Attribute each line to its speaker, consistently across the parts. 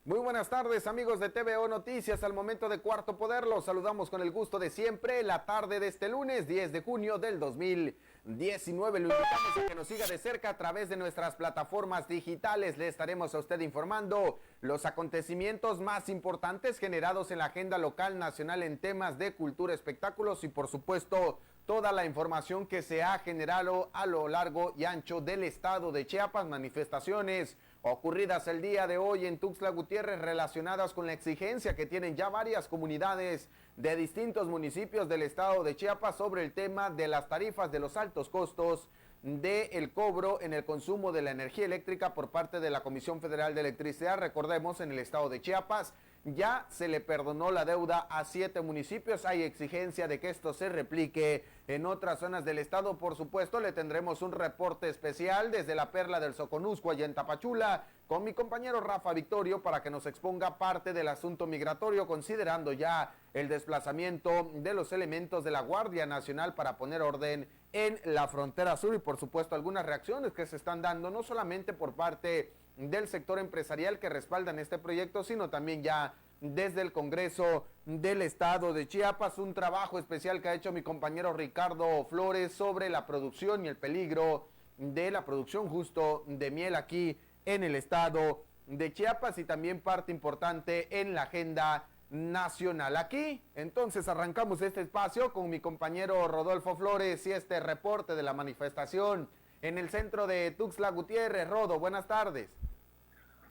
Speaker 1: Muy buenas tardes, amigos de TVO Noticias. Al momento de Cuarto Poder los saludamos con el gusto de siempre. La tarde de este lunes 10 de junio del 2019. Lo invitamos a que nos siga de cerca a través de nuestras plataformas digitales. Le estaremos a usted informando los acontecimientos más importantes generados en la agenda local, nacional en temas de cultura, espectáculos y por supuesto toda la información que se ha generado a lo largo y ancho del estado de Chiapas, manifestaciones ocurridas el día de hoy en Tuxtla Gutiérrez relacionadas con la exigencia que tienen ya varias comunidades de distintos municipios del estado de Chiapas sobre el tema de las tarifas de los altos costos del cobro en el consumo de la energía eléctrica por parte de la Comisión Federal de Electricidad. Recordemos, en el estado de Chiapas ya se le perdonó la deuda a 7 municipios. Hay exigencia de que esto se replique en otras zonas del estado. Por supuesto, le tendremos un reporte especial desde la Perla del Soconusco, allá en Tapachula, con mi compañero Rafa Victorio, para que nos exponga parte del asunto migratorio, considerando ya el desplazamiento de los elementos de la Guardia Nacional para poner orden en la frontera sur y por supuesto algunas reacciones que se están dando, no solamente por parte del sector empresarial que respaldan este proyecto, sino también ya desde el Congreso del estado de Chiapas, un trabajo especial que ha hecho mi compañero Ricardo Flores sobre la producción y el peligro de la producción justo de miel aquí en el estado de Chiapas y también parte importante en la agenda nacional. Aquí, entonces, arrancamos este espacio con mi compañero Rodolfo Flores y este reporte de la manifestación en el centro de Tuxtla Gutiérrez. Rodo, buenas tardes.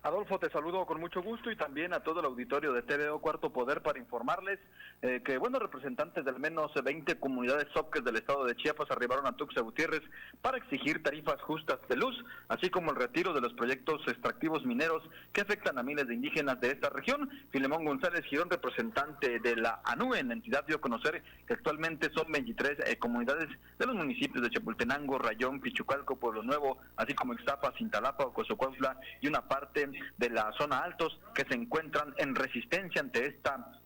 Speaker 2: Adolfo, te saludo con mucho gusto y también a todo el auditorio de TVO Cuarto Poder para informarles que, representantes de al menos 20 comunidades SOCs del estado de Chiapas arribaron a Tuxtla Gutiérrez para exigir tarifas justas de luz, así como el retiro de los proyectos extractivos mineros que afectan a miles de indígenas de esta región. Filemón González Girón, representante de la ANUE en la entidad, dio a conocer que actualmente son 23 comunidades de los municipios de Chapultenango, Rayón, Pichucalco, Pueblo Nuevo, así como Ixtapa, Cintalapa, Ocosocuautla y una parte de la zona Altos que se encuentran en resistencia ante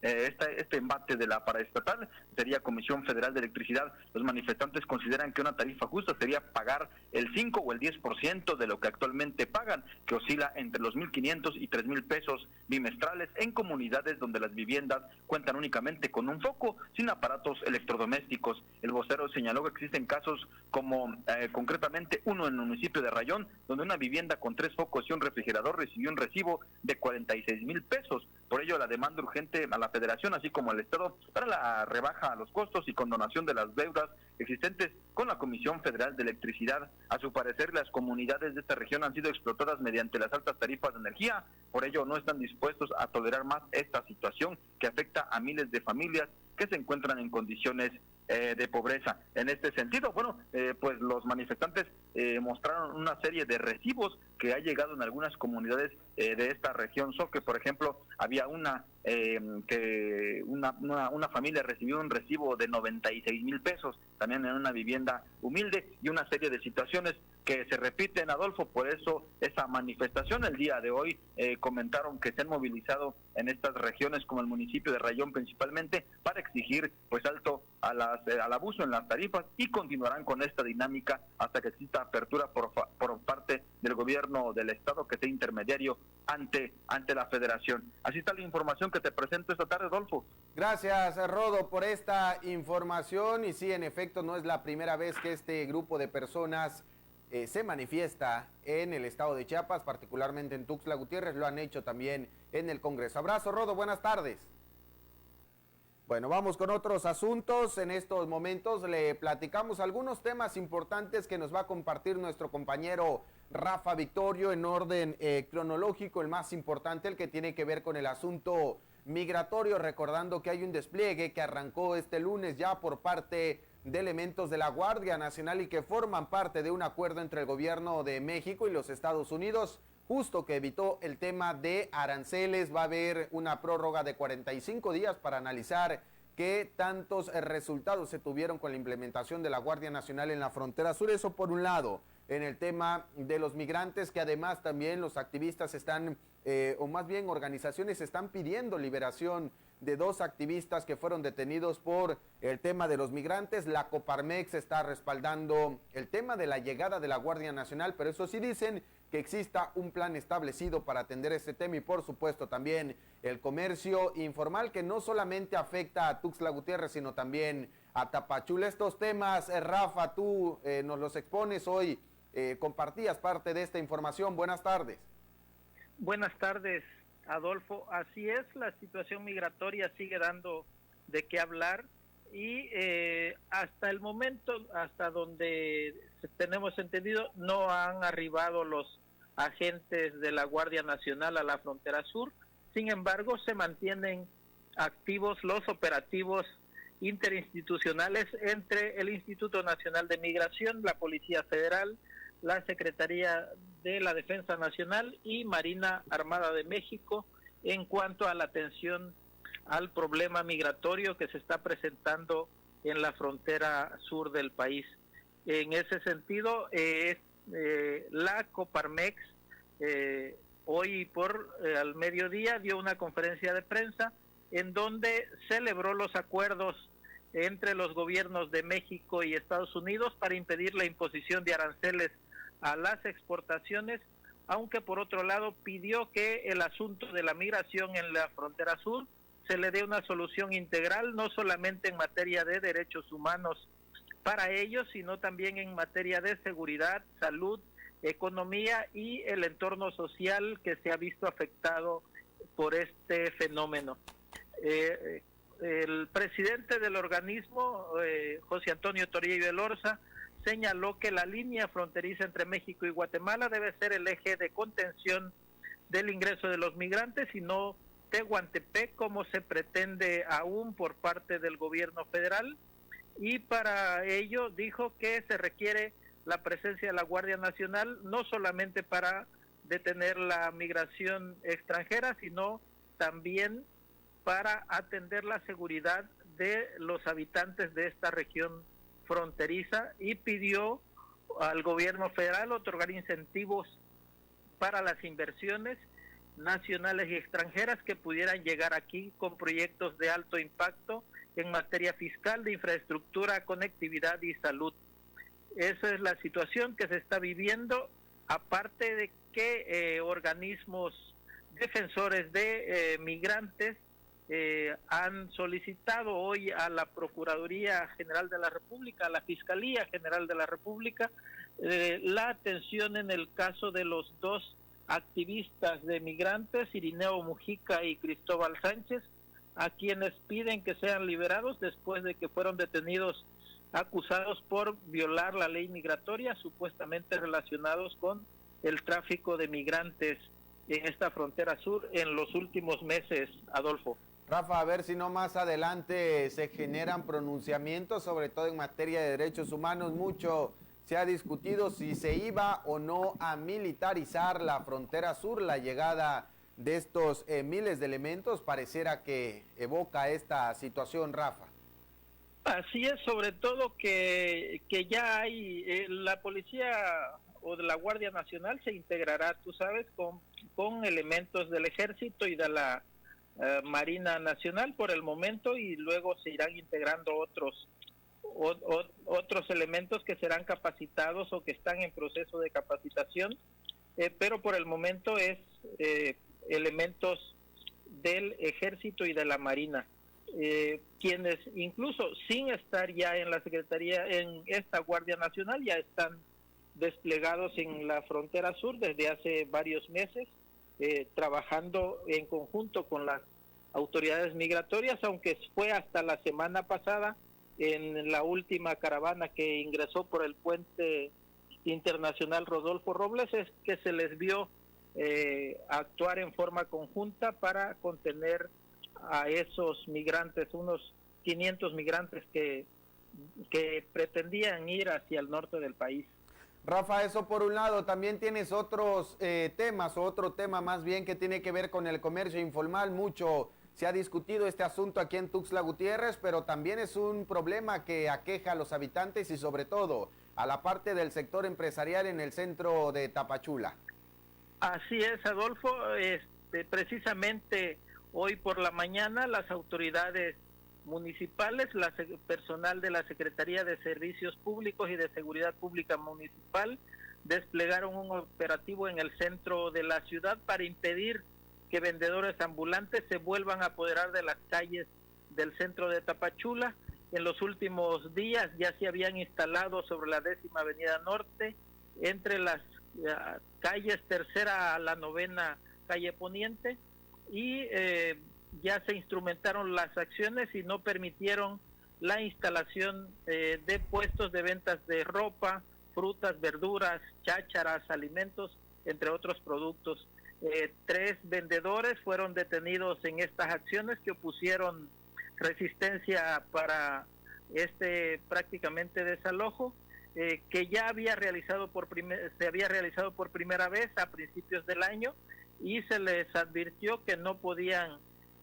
Speaker 2: este embate de la paraestatal. Sería Comisión Federal de Electricidad. Los manifestantes consideran que una tarifa justa sería pagar el 5 o el 10% de lo que actualmente pagan, que oscila entre los 1,500 y 3,000 pesos bimestrales en comunidades donde las viviendas cuentan únicamente con un foco, sin aparatos electrodomésticos. El vocero señaló que existen casos como concretamente uno en el municipio de Rayón, donde una vivienda con 3 focos y un refrigerador recibió un recibo de 46,000 pesos. Por ello, la demanda urgente a la Federación, así como al Estado, para la rebaja a los costos y condonación de las deudas existentes con la Comisión Federal de Electricidad. A su parecer, las comunidades de esta región han sido explotadas mediante las altas tarifas de energía. Por ello, no están dispuestos a tolerar más esta situación que afecta a miles de familias que se encuentran en condiciones de pobreza. En este sentido, pues los manifestantes mostraron una serie de recibos que ha llegado en algunas comunidades de esta región que por ejemplo había una familia recibió un recibo de 96,000 pesos, también en una vivienda humilde, y una serie de situaciones que se repiten, Adolfo. Por eso esa manifestación el día de hoy comentaron que se han movilizado en estas regiones como el municipio de Rayón principalmente para exigir pues alto al abuso en las tarifas, y continuarán con esta dinámica hasta que exista apertura por parte del gobierno del estado, que sea intermediario ante la Federación. Así está la información que te presento esta tarde, Adolfo.
Speaker 1: Gracias, Rodo, por esta información. Y sí, en efecto, no es la primera vez que este grupo de personas se manifiesta en el estado de Chiapas, particularmente en Tuxtla Gutiérrez. Lo han hecho también en el Congreso. Abrazo, Rodo, buenas tardes. Bueno, vamos con otros asuntos. En estos momentos le platicamos algunos temas importantes que nos va a compartir nuestro compañero Rafa Victorio en orden cronológico. El más importante, el que tiene que ver con el asunto migratorio, recordando que hay un despliegue que arrancó este lunes ya por parte de elementos de la Guardia Nacional y que forman parte de un acuerdo entre el gobierno de México y los Estados Unidos, justo que evitó el tema de aranceles. Va a haber una prórroga de 45 días para analizar qué tantos resultados se tuvieron con la implementación de la Guardia Nacional en la frontera sur. Eso por un lado. En el tema de los migrantes, que además también los activistas están, o más bien organizaciones están pidiendo liberación de 2 activistas que fueron detenidos por el tema de los migrantes. La Coparmex está respaldando el tema de la llegada de la Guardia Nacional, pero eso sí dicen que exista un plan establecido para atender este tema y por supuesto también el comercio informal, que no solamente afecta a Tuxtla Gutiérrez, sino también a Tapachula. Estos temas, Rafa, tú nos los expones hoy, compartías parte de esta información. Buenas tardes.
Speaker 3: Buenas tardes, Adolfo. Así es, la situación migratoria sigue dando de qué hablar y hasta el momento, hasta donde tenemos entendido, no han arribado los agentes de la Guardia Nacional a la frontera sur. Sin embargo, se mantienen activos los operativos interinstitucionales entre el Instituto Nacional de Migración, la Policía Federal, la Secretaría de la Defensa Nacional y Marina Armada de México en cuanto a la atención al problema migratorio que se está presentando en la frontera sur del país. En ese sentido, la Coparmex hoy al mediodía dio una conferencia de prensa en donde celebró los acuerdos entre los gobiernos de México y Estados Unidos para impedir la imposición de aranceles a las exportaciones, aunque por otro lado pidió que el asunto de la migración en la frontera sur se le dé una solución integral, no solamente en materia de derechos humanos para ellos, sino también en materia de seguridad, salud, economía y el entorno social que se ha visto afectado por este fenómeno. El presidente del organismo, José Antonio Torillo Elorza, señaló que la línea fronteriza entre México y Guatemala debe ser el eje de contención del ingreso de los migrantes y no Tehuantepec, como se pretende aún por parte del gobierno federal. Y para ello dijo que se requiere la presencia de la Guardia Nacional, no solamente para detener la migración extranjera, sino también para atender la seguridad de los habitantes de esta región fronteriza, y pidió al gobierno federal otorgar incentivos para las inversiones nacionales y extranjeras que pudieran llegar aquí con proyectos de alto impacto en materia fiscal, de infraestructura, conectividad y salud. Esa es la situación que se está viviendo, aparte de que organismos defensores de migrantes han solicitado hoy a la Procuraduría General de la República, a la Fiscalía General de la República, la atención en el caso de los 2 activistas de migrantes, Irineo Mujica y Cristóbal Sánchez, a quienes piden que sean liberados después de que fueron detenidos acusados por violar la ley migratoria, supuestamente relacionados con el tráfico de migrantes en esta frontera sur en los últimos meses, Adolfo.
Speaker 1: Rafa, a ver si no más adelante se generan pronunciamientos, sobre todo en materia de derechos humanos. Mucho se ha discutido si se iba o no a militarizar la frontera sur. La llegada de estos miles de elementos pareciera que evoca esta situación, Rafa.
Speaker 3: Así es, sobre todo que ya hay, la policía o de la Guardia Nacional se integrará, tú sabes, con elementos del Ejército y de la Marina Nacional por el momento, y luego se irán integrando otros elementos que serán capacitados o que están en proceso de capacitación, pero por el momento es elementos del Ejército y de la Marina, quienes incluso sin estar ya en la Secretaría, en esta Guardia Nacional, ya están desplegados en la frontera sur desde hace varios meses, trabajando en conjunto con las autoridades migratorias, aunque fue hasta la semana pasada, en la última caravana que ingresó por el puente internacional Rodolfo Robles, es que se les vio actuar en forma conjunta para contener a esos migrantes, unos 500 migrantes que que pretendían ir hacia el norte del país.
Speaker 1: Rafa, eso por un lado. También tienes otros temas, o otro tema más bien que tiene que ver con el comercio informal. Mucho se ha discutido este asunto aquí en Tuxtla Gutiérrez, pero también es un problema que aqueja a los habitantes y sobre todo a la parte del sector empresarial en el centro de Tapachula.
Speaker 3: Así es, Adolfo. Precisamente hoy por la mañana las autoridades municipales, personal de la Secretaría de Servicios Públicos y de Seguridad Pública Municipal desplegaron un operativo en el centro de la ciudad para impedir que vendedores ambulantes se vuelvan a apoderar de las calles del centro de Tapachula. En los últimos días ya se habían instalado sobre la 10ª Avenida Norte, entre las calles 3ª a la 9ª calle Poniente, y ya se instrumentaron las acciones y no permitieron la instalación de puestos de ventas de ropa, frutas, verduras, chácharas, alimentos, entre otros productos. 3 vendedores fueron detenidos en estas acciones que opusieron resistencia para prácticamente desalojo, que ya había realizado se había realizado por primera vez a principios del año, y se les advirtió que no podían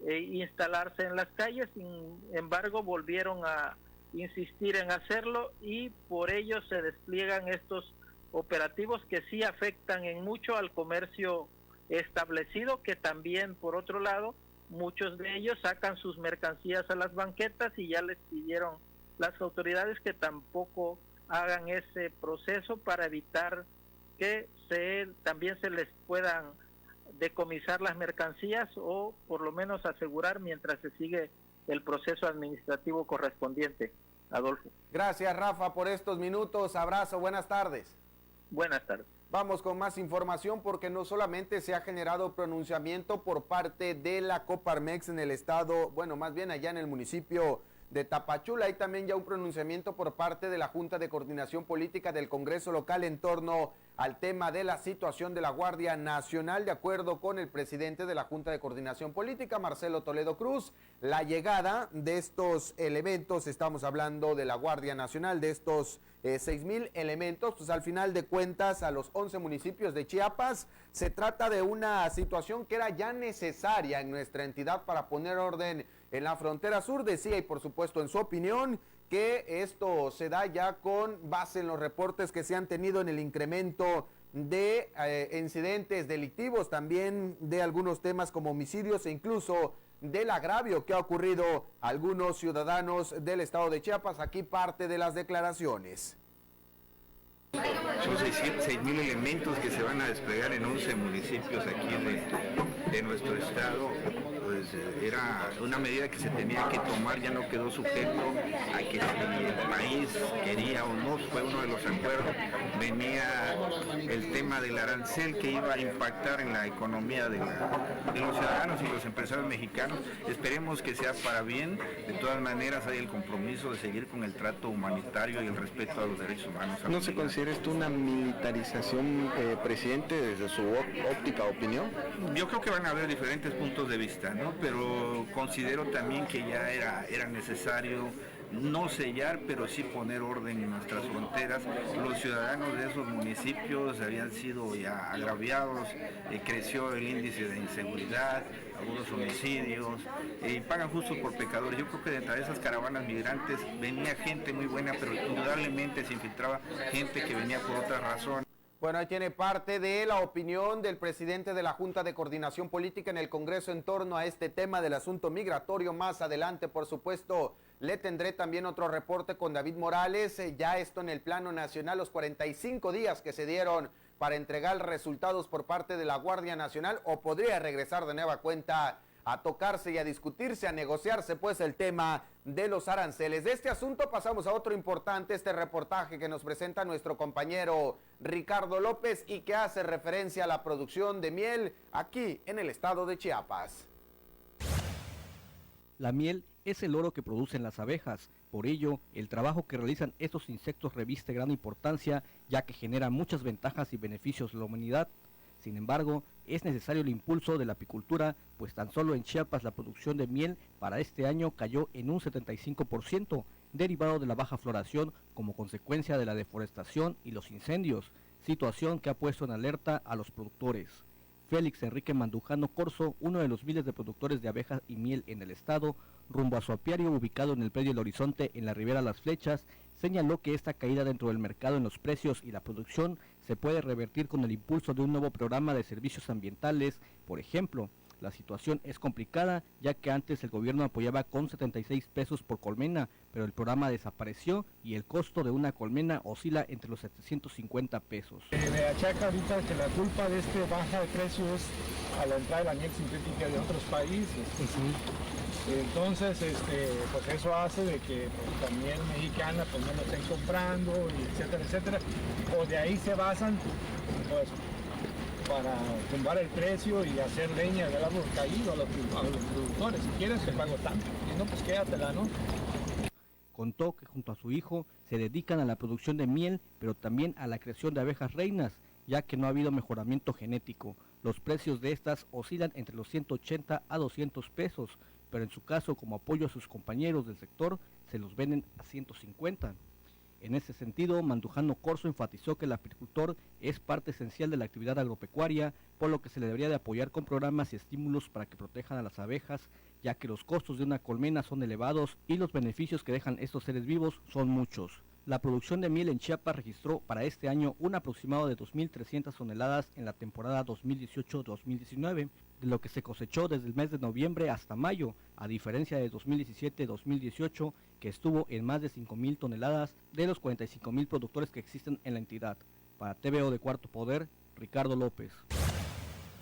Speaker 3: instalarse en las calles. Sin embargo, volvieron a insistir en hacerlo y por ello se despliegan estos operativos que sí afectan en mucho al comercio establecido, que también, por otro lado, muchos de ellos sacan sus mercancías a las banquetas y ya les pidieron las autoridades que tampoco hagan ese proceso para evitar que también se les puedan decomisar las mercancías, o por lo menos asegurar mientras se sigue el proceso administrativo correspondiente. Adolfo.
Speaker 1: Gracias, Rafa, por estos minutos. Abrazo, buenas tardes.
Speaker 3: Buenas tardes.
Speaker 1: Vamos con más información, porque no solamente se ha generado pronunciamiento por parte de la Coparmex en el estado, bueno, más bien allá en el municipio de Tapachula, hay también ya un pronunciamiento por parte de la Junta de Coordinación Política del Congreso Local en torno al tema de la situación de la Guardia Nacional. De acuerdo con el presidente de la Junta de Coordinación Política, Marcelo Toledo Cruz, la llegada de estos elementos, estamos hablando de la Guardia Nacional, de estos 6,000 elementos, pues al final de cuentas a los 11 municipios de Chiapas, se trata de una situación que era ya necesaria en nuestra entidad para poner orden en la frontera sur. Decía, y por supuesto en su opinión, que esto se da ya con base en los reportes que se han tenido en el incremento de incidentes delictivos, también de algunos temas como homicidios e incluso del agravio que ha ocurrido a algunos ciudadanos del estado de Chiapas. Aquí parte de las declaraciones.
Speaker 4: Son 6,000 elementos que se van a desplegar en 11 municipios aquí de nuestro estado. Pues era una medida que se tenía que tomar, ya no quedó sujeto a que si el país quería o no, fue uno de los acuerdos. Venía el tema del arancel que iba a impactar en la economía de los ciudadanos y los empresarios mexicanos. Esperemos que sea para bien. De todas maneras hay el compromiso de seguir con el trato humanitario y el respeto a los derechos humanos.
Speaker 5: ¿No se considera esto una militarización, presidente, desde su óptica opinión?
Speaker 4: Yo creo que van a haber diferentes puntos de vista, ¿no? Pero considero también que ya era necesario no sellar, pero sí poner orden en nuestras fronteras. Los ciudadanos de esos municipios habían sido ya agraviados, creció el índice de inseguridad, algunos homicidios, y pagan justos por pecadores. Yo creo que dentro de esas caravanas migrantes venía gente muy buena, pero indudablemente se infiltraba gente que venía por otras razones.
Speaker 1: Bueno, ahí tiene parte de la opinión del presidente de la Junta de Coordinación Política en el Congreso en torno a este tema del asunto migratorio. Más adelante, por supuesto, le tendré también otro reporte con David Morales. Ya esto en el plano nacional, los 45 días que se dieron para entregar resultados por parte de la Guardia Nacional, o podría regresar de nueva cuenta a tocarse y a discutirse, a negociarse pues el tema de los aranceles. De este asunto pasamos a otro importante, este reportaje que nos presenta nuestro compañero Ricardo López y que hace referencia a la producción de miel aquí en el estado de Chiapas.
Speaker 6: La miel es el oro que producen las abejas, por ello el trabajo que realizan estos insectos reviste gran importancia, ya que genera muchas ventajas y beneficios a la humanidad. Sin embargo, es necesario el impulso de la apicultura, pues tan solo en Chiapas la producción de miel para este año cayó en un 75%, derivado de la baja floración como consecuencia de la deforestación y los incendios, situación que ha puesto en alerta a los productores. Félix Enrique Mandujano Corzo, uno de los miles de productores de abejas y miel en el estado, rumbo a su apiario ubicado en el predio El Horizonte en la Ribera Las Flechas, señaló que esta caída dentro del mercado en los precios y la producción se puede revertir con el impulso de un nuevo programa de servicios ambientales. Por ejemplo, la situación es complicada, ya que antes el gobierno apoyaba con 76 pesos por colmena, pero el programa desapareció y el costo de una colmena oscila entre los 750 pesos.
Speaker 7: Me achaca ahorita que la culpa de este baja de precios a la entrada de la miel sintética de otros países. Entonces, pues eso hace de que pues, la miel mexicana pues no lo estén comprando, y etcétera, etcétera. O de ahí se basan, pues, para tumbar el precio y hacer leña del árbol caído a los productores. Si quieres te pago tanto, si no pues quédatela, ¿no?
Speaker 6: Contó que junto a su hijo se dedican a la producción de miel, pero también a la creación de abejas reinas, ya que no ha habido mejoramiento genético. Los precios de estas oscilan entre los 180 a 200 pesos, pero en su caso, como apoyo a sus compañeros del sector, se los venden a 150. En ese sentido, Mandujano Corzo enfatizó que el apicultor es parte esencial de la actividad agropecuaria, por lo que se le debería de apoyar con programas y estímulos para que protejan a las abejas, ya que los costos de una colmena son elevados y los beneficios que dejan estos seres vivos son muchos. La producción de miel en Chiapas registró para este año un aproximado de 2.300 toneladas en la temporada 2018-2019, de lo que se cosechó desde el mes de noviembre hasta mayo, a diferencia de 2017-2018, que estuvo en más de 5.000 toneladas de los 45.000 productores que existen en la entidad. Para TVO de Cuarto Poder, Ricardo López.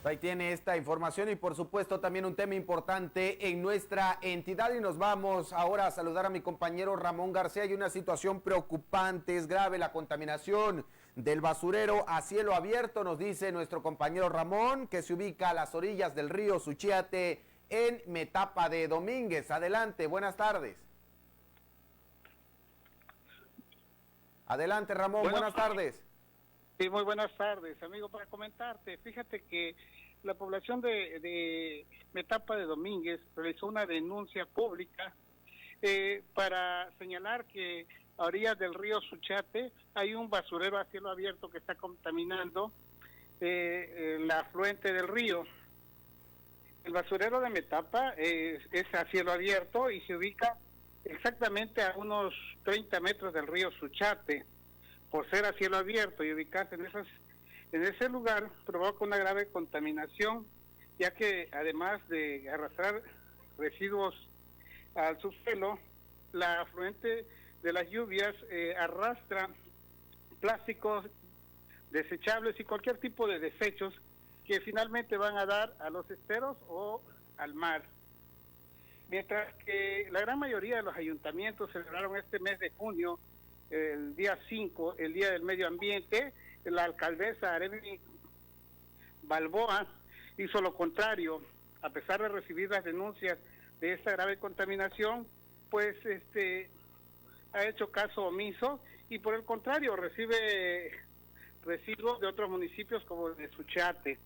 Speaker 1: Ahí tiene esta información y por supuesto también un tema importante en nuestra entidad, y nos vamos ahora a saludar a mi compañero Ramón García. Hay una situación preocupante, es grave la contaminación del basurero a cielo abierto, nos dice nuestro compañero Ramón, que se ubica a las orillas del río Suchiate en Metapa de Domínguez. Adelante, buenas tardes. Adelante Ramón, buenas tardes.
Speaker 8: Sí, muy buenas tardes, amigo, para comentarte. Fíjate que la población de Metapa de Domínguez realizó una denuncia pública para señalar que a orillas del río Suchiate hay un basurero a cielo abierto que está contaminando la afluente del río. El basurero de Metapa es a cielo abierto y se ubica exactamente a unos 30 metros del río Suchiate. Por ser a cielo abierto y ubicarse en ese lugar, provoca una grave contaminación, ya que además de arrastrar residuos al subsuelo, la afluente de las lluvias arrastra plásticos desechables y cualquier tipo de desechos que finalmente van a dar a los esteros o al mar. Mientras que la gran mayoría de los ayuntamientos celebraron este mes de junio, el día 5, el Día del Medio Ambiente, la alcaldesa Arely Balboa hizo lo contrario. A pesar de recibir las denuncias de esta grave contaminación, pues ha hecho caso omiso y por el contrario recibe residuos de otros municipios como el de Suchiate.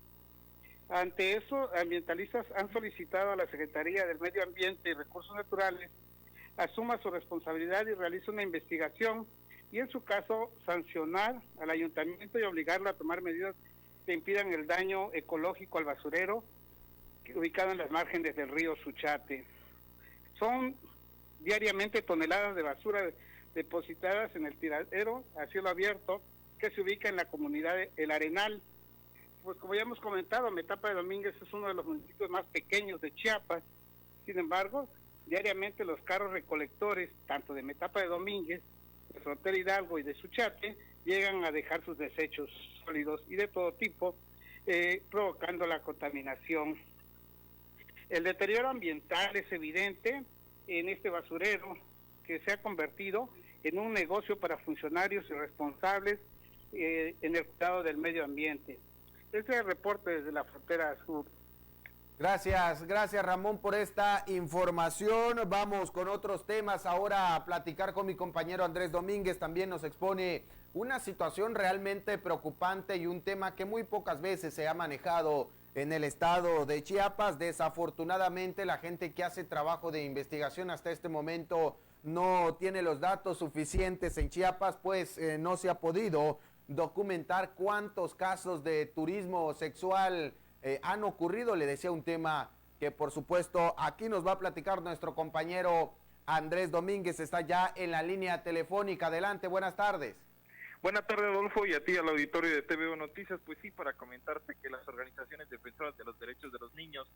Speaker 8: Ante eso, ambientalistas han solicitado a la Secretaría del Medio Ambiente y Recursos Naturales asuma su responsabilidad y realice una investigación y en su caso sancionar al ayuntamiento y obligarlo a tomar medidas que impidan el daño ecológico al basurero ubicado en las márgenes del río Suchiate. Son diariamente toneladas de basura depositadas en el tiradero a cielo abierto que se ubica en la comunidad de El Arenal. Pues como ya hemos comentado, Metapa de Domínguez es uno de los municipios más pequeños de Chiapas. Sin embargo, diariamente los carros recolectores, tanto de Metapa de Domínguez, de Frontera Hidalgo y de Suchiate, llegan a dejar sus desechos sólidos y de todo tipo, provocando la contaminación. El deterioro ambiental es evidente en este basurero que se ha convertido en un negocio para funcionarios irresponsables en el cuidado del medio ambiente. Este es el reporte desde la frontera sur.
Speaker 1: Gracias Ramón por esta información. Vamos con otros temas ahora a platicar con mi compañero Andrés Domínguez. También nos expone una situación realmente preocupante y un tema que muy pocas veces se ha manejado en el estado de Chiapas. Desafortunadamente, la gente que hace trabajo de investigación hasta este momento no tiene los datos suficientes en Chiapas, pues no se ha podido documentar cuántos casos de turismo sexual han ocurrido. Le decía, un tema que por supuesto aquí nos va a platicar nuestro compañero Andrés Domínguez, está ya en la línea telefónica. Adelante, buenas tardes.
Speaker 9: Buenas tardes, Adolfo, y a ti, al auditorio de TVO Noticias. Pues sí, para comentarte que las organizaciones defensoras de los derechos de los niños,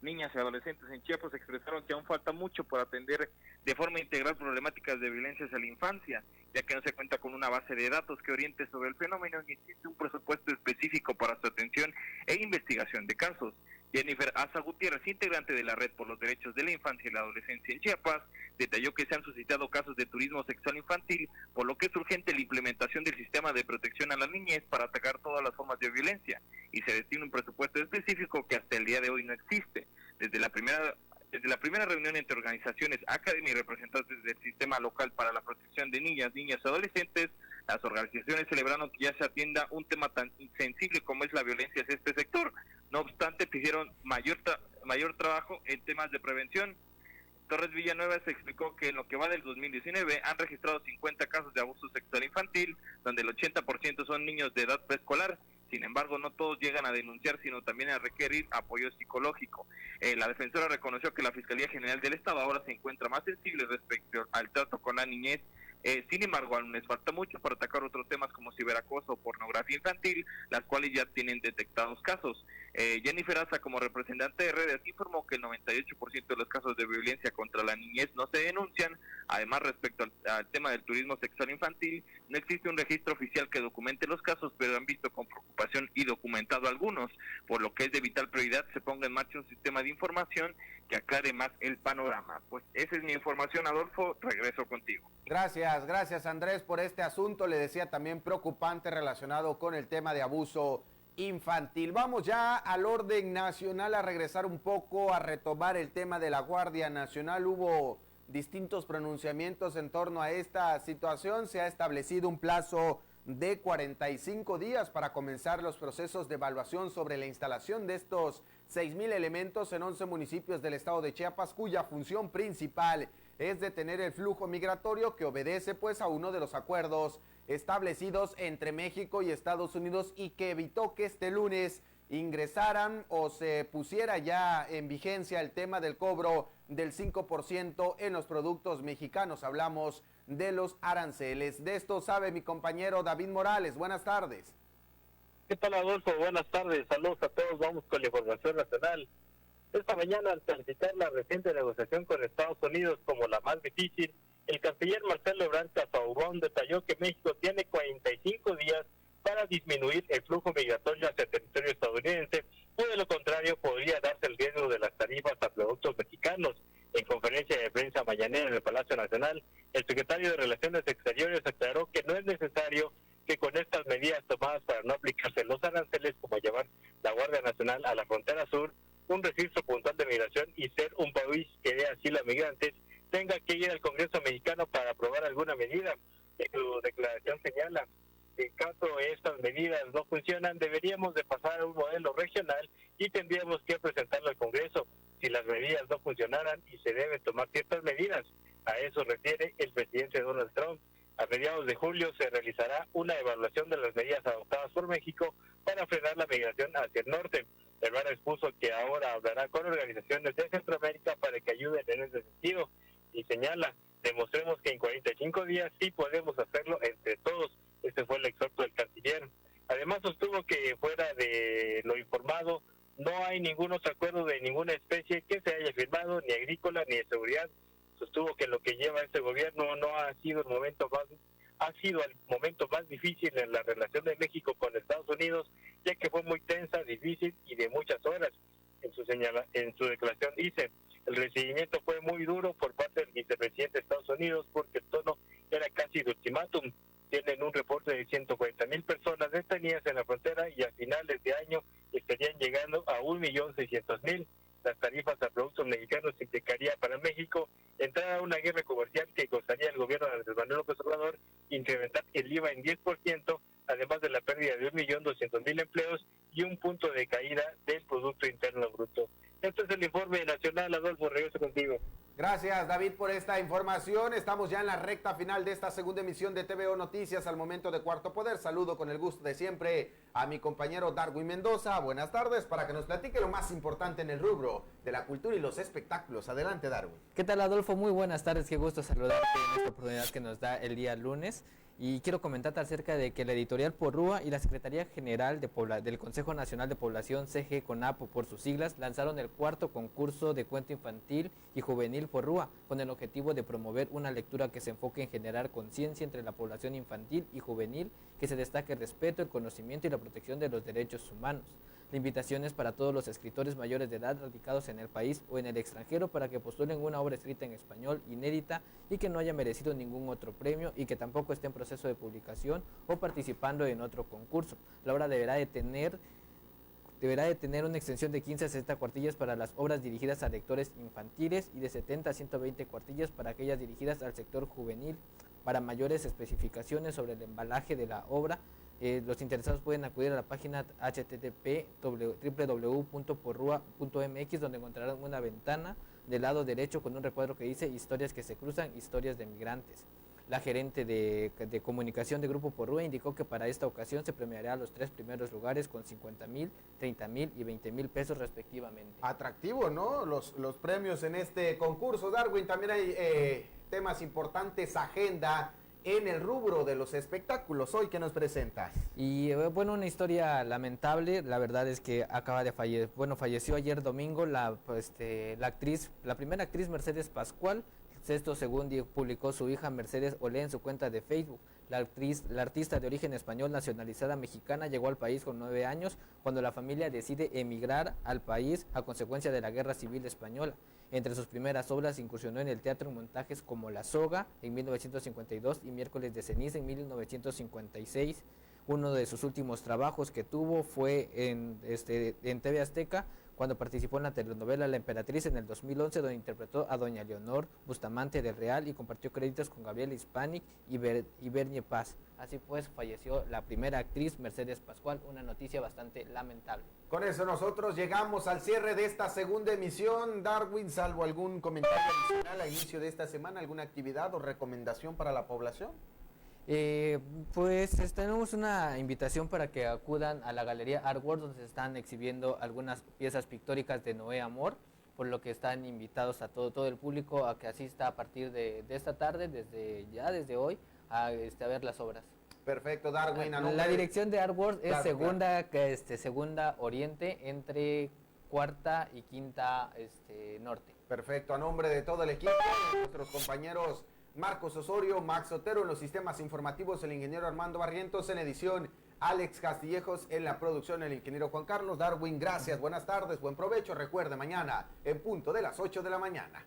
Speaker 9: niñas y adolescentes en Chiapas expresaron que aún falta mucho por atender de forma integral problemáticas de violencia hacia la infancia, ya que no se cuenta con una base de datos que oriente sobre el fenómeno ni existe un presupuesto específico para su atención e investigación de casos. Jennifer Asa Gutiérrez, integrante de la Red por los Derechos de la Infancia y la Adolescencia en Chiapas, detalló que se han suscitado casos de turismo sexual infantil, por lo que es urgente la implementación del sistema de protección a la niñez para atacar todas las formas de violencia, y se destina un presupuesto específico que hasta el día de hoy no existe. Desde la primera reunión entre organizaciones, academia y representantes del sistema local para la protección de niñas y adolescentes, las organizaciones celebraron que ya se atienda un tema tan sensible como es la violencia hacia este sector. No obstante, pidieron mayor trabajo en temas de prevención. Torres Villanueva se explicó que en lo que va del 2019 han registrado 50 casos de abuso sexual infantil, donde el 80% son niños de edad preescolar. Sin embargo, no todos llegan a denunciar, sino también a requerir apoyo psicológico. La defensora reconoció que la Fiscalía General del Estado ahora se encuentra más sensible respecto al trato con la niñez. Sin embargo, aún les falta mucho para atacar otros temas como ciberacoso o pornografía infantil, las cuales ya tienen detectados casos. Jennifer Asa, como representante de redes, informó que el 98% de los casos de violencia contra la niñez no se denuncian. Además, respecto al tema del turismo sexual infantil, no existe un registro oficial que documente los casos, pero han visto con preocupación y documentado algunos, por lo que es de vital prioridad se ponga en marcha un sistema de información que aclare más el panorama. Pues esa es mi información, Adolfo, regreso contigo.
Speaker 1: Gracias Andrés por este asunto. Le decía, también preocupante relacionado con el tema de abuso infantil. Vamos ya al orden nacional, a regresar un poco, a retomar el tema de la Guardia Nacional. Hubo distintos pronunciamientos en torno a esta situación. Se ha establecido un plazo de 45 días para comenzar los procesos de evaluación sobre la instalación de estos 6,000 elementos en 11 municipios del estado de Chiapas, cuya función principal es detener el flujo migratorio, que obedece pues a uno de los acuerdos establecidos entre México y Estados Unidos y que evitó que este lunes ingresaran o se pusiera ya en vigencia el tema del cobro del 5% en los productos mexicanos. Hablamos de los aranceles. De esto sabe mi compañero David Morales. Buenas tardes.
Speaker 10: ¿Qué tal, Adolfo? Buenas tardes. Saludos a todos. Vamos con la información nacional. Esta mañana, al calificar la reciente negociación con Estados Unidos como la más difícil, el canciller Marcelo Ebrard Casaubon detalló que México tiene 45 días para disminuir el flujo migratorio hacia el territorio estadounidense, o de lo contrario podría darse el riesgo de las tarifas a productos mexicanos. En conferencia de prensa mañanera en el Palacio Nacional, el secretario de Relaciones Exteriores aclaró que no es necesario que con estas medidas tomadas para no aplicarse los aranceles, como llevar la Guardia Nacional a la frontera sur, un registro puntual de migración y ser un país que dé asilo a migrantes, tenga que ir al Congreso mexicano para aprobar alguna medida. En su declaración señala que en caso estas medidas no funcionan, deberíamos de pasar a un modelo regional y tendríamos que presentarlo al Congreso si las medidas no funcionaran y se deben tomar ciertas medidas. A eso refiere el presidente Donald Trump. A mediados de julio se realizará una evaluación de las medidas adoptadas por México para frenar la migración hacia el norte. Ebrard expuso que ahora hablará con organizaciones de Centroamérica para que ayuden en ese sentido y señala, demostremos que en 45 días sí podemos hacerlo entre todos. Este fue el exhorto del canciller. Además sostuvo que fuera de lo informado no hay ningún otro acuerdo de ninguna especie que se haya firmado, ni agrícola ni de seguridad. Sostuvo que lo que lleva este gobierno no ha sido el momento más difícil en la relación de México con Estados Unidos, ya que fue muy tensa, difícil y de muchas horas. En su declaración dice, el recibimiento fue muy duro por parte del vicepresidente de Estados Unidos porque el tono era casi de ultimátum. Tienen un reporte de 140,000 personas detenidas en la frontera y a finales de año estarían llegando a 1,600,000. Las tarifas a productos mexicanos implicaría para México entrar a una guerra comercial que costaría al gobierno de Andrés Manuel López Obrador incrementar el IVA en 10%, además de la pérdida de 1,200,000 empleos y un punto de caída del Producto Interno Bruto. Este es el informe nacional. Adolfo, regreso contigo.
Speaker 1: Gracias, David, por esta información. Estamos ya en la recta final de esta segunda emisión de TVO Noticias al momento de Cuarto Poder. Saludo con el gusto de siempre a mi compañero Darwin Mendoza. Buenas tardes, para que nos platique lo más importante en el rubro de la cultura y los espectáculos. Adelante, Darwin.
Speaker 11: ¿Qué tal, Adolfo? Muy buenas tardes, qué gusto saludarte en esta oportunidad que nos da el día lunes. Y quiero comentarte acerca de que la editorial Porrúa y la Secretaría General del Consejo Nacional de Población, CG-CONAPO por sus siglas, lanzaron el cuarto concurso de cuento infantil y juvenil Porrúa, con el objetivo de promover una lectura que se enfoque en generar conciencia entre la población infantil y juvenil, que se destaque el respeto, el conocimiento y la protección de los derechos humanos. La invitación es para todos los escritores mayores de edad radicados en el país o en el extranjero para que postulen una obra escrita en español inédita y que no haya merecido ningún otro premio y que tampoco esté en proceso de publicación o participando en otro concurso. La obra deberá de tener una extensión de 15 a 60 cuartillas para las obras dirigidas a lectores infantiles y de 70 a 120 cuartillas para aquellas dirigidas al sector juvenil. Para mayores especificaciones sobre el embalaje de la obra, los interesados pueden acudir a la página http://www.porrua.mx, donde encontrarán una ventana del lado derecho con un recuadro que dice Historias que se cruzan, historias de migrantes. La gerente de comunicación de Grupo Porrúa indicó que para esta ocasión se premiará a los 3 primeros lugares con 50,000, 30,000 y 20,000 pesos respectivamente.
Speaker 1: Atractivo, ¿no? Los premios en este concurso, Darwin. También hay temas importantes, agenda en el rubro de los espectáculos. Hoy, ¿qué nos presentas?
Speaker 11: Y bueno, una historia lamentable. La verdad es que falleció ayer domingo la primera actriz Mercedes Pascual. Esto según publicó su hija Mercedes Olé en su cuenta de Facebook. La artista de origen español nacionalizada mexicana llegó al país con 9 años cuando la familia decide emigrar al país a consecuencia de la Guerra Civil Española. Entre sus primeras obras incursionó en el teatro en montajes como La Soga en 1952 y Miércoles de Ceniza en 1956. Uno de sus últimos trabajos que tuvo fue en TV Azteca, cuando participó en la telenovela La Emperatriz en el 2011, donde interpretó a doña Leonor Bustamante del Real y compartió créditos con Gabriel Hispanic y Bernie Paz. Así pues, falleció la primera actriz Mercedes Pascual, una noticia bastante lamentable.
Speaker 1: Con eso nosotros llegamos al cierre de esta segunda emisión. Darwin, salvo algún comentario adicional a inicio de esta semana, ¿alguna actividad o recomendación para la población?
Speaker 11: Tenemos una invitación para que acudan a la Galería Art World, donde se están exhibiendo algunas piezas pictóricas de Noé Amor, por lo que están invitados a todo el público a que asista a partir de esta tarde, desde hoy, a ver las obras.
Speaker 1: Perfecto, Darwin.
Speaker 11: La dirección de Art World es segunda Oriente, entre cuarta y quinta norte.
Speaker 1: Perfecto, a nombre de todo el equipo, de nuestros compañeros Marcos Osorio, Max Otero en los sistemas informativos, el ingeniero Armando Barrientos en edición, Alex Castillejos en la producción, el ingeniero Juan Carlos. Darwin, gracias, buenas tardes, buen provecho. Recuerde, mañana en punto de las 8 de la mañana.